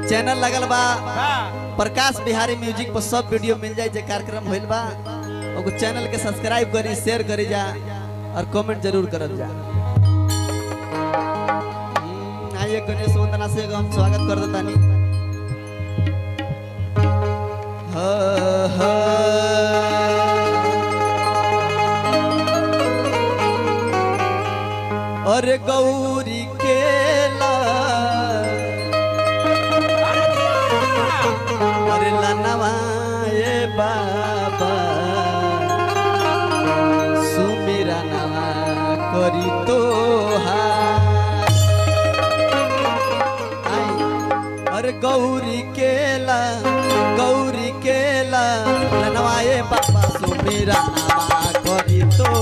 Channel लगल बा Prakash Bihari music पर सब वीडियो मिल जाए। कार्यक्रम होइल बा ओको चैनल के सब्सक्राइब करी, शेयर करी जा और कमेंट जरूर करल जा। आइए गणेश वंदना से हम स्वागत कर देतानी। अरे गौरी केला अरे लनवा ये बाबा सुमेरा नवा करी तो अरे गौरी केला लनवा ये बाबा सुमेरा नवा करी तो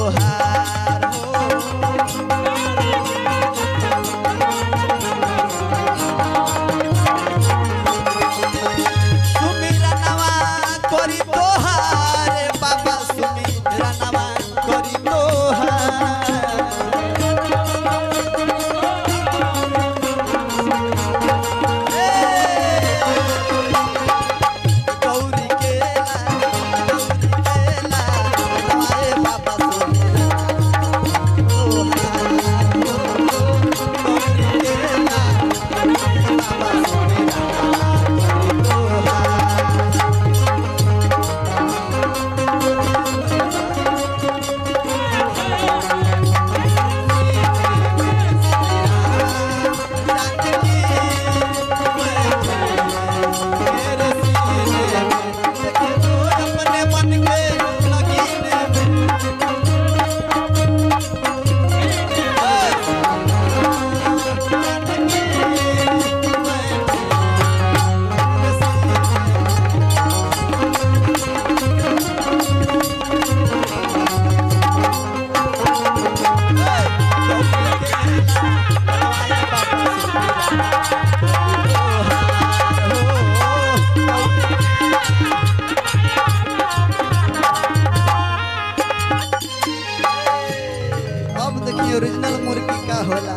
ओरिजिनल मुर्गी का होला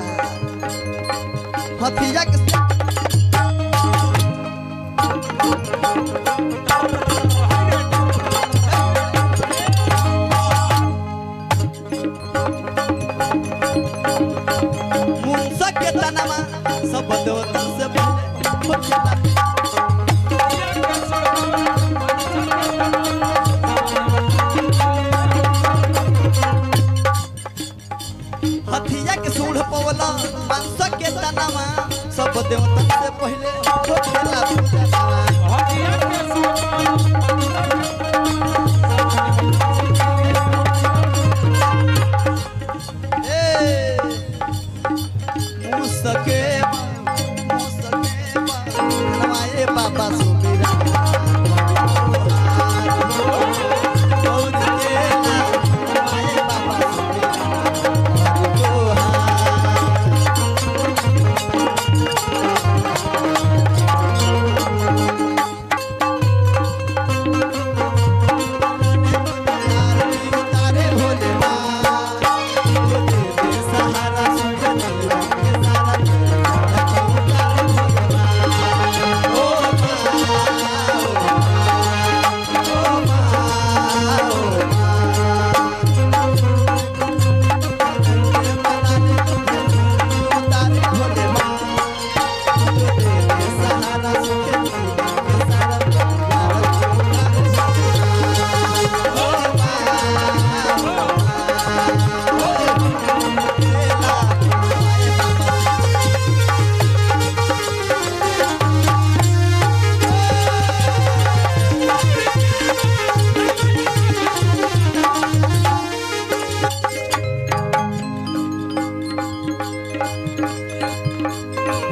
हथिया के मुंसा के तनमा सब देवतन से हथिया के सूढ़ पवला मांस के तनावा सब देवतन से पहले होखेला पूजनवा हथिया के मुसके नवाए बाबा सुमीरा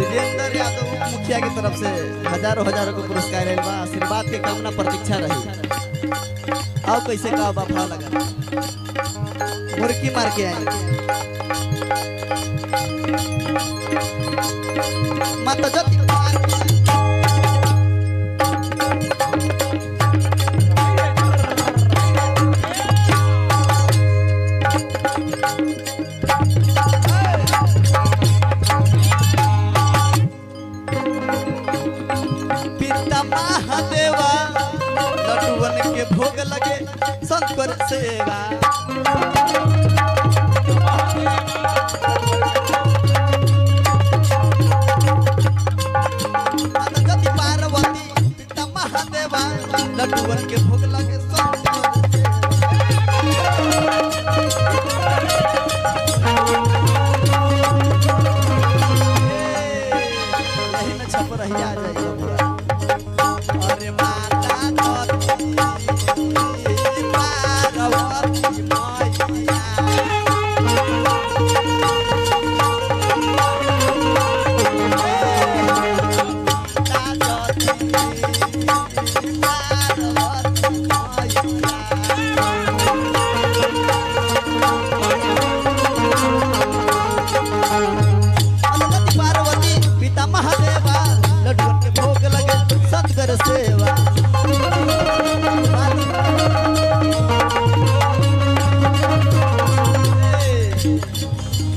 मुखिया की तरफ से हजारों को पुरस्कार आयल बा। आशीर्वाद के कामना प्रतीक्षा रही। आओ कैसे का भाव लगा मुर्गी मार के आई माता जति महादेवा लड्डुअन के भोग लगे शंकर सेवा पार्वती पिता महादेवा लड्डुअन के भोग लगे छप रही आ जाएगा अरे माता पार्वती सेवा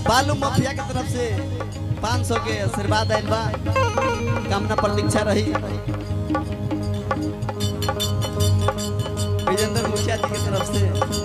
बालू माफिया की तरफ से 500 के आशीर्वाद आयल बा कामना प्रतीक्षा रही विजेंद्र मुखिया जी की तरफ से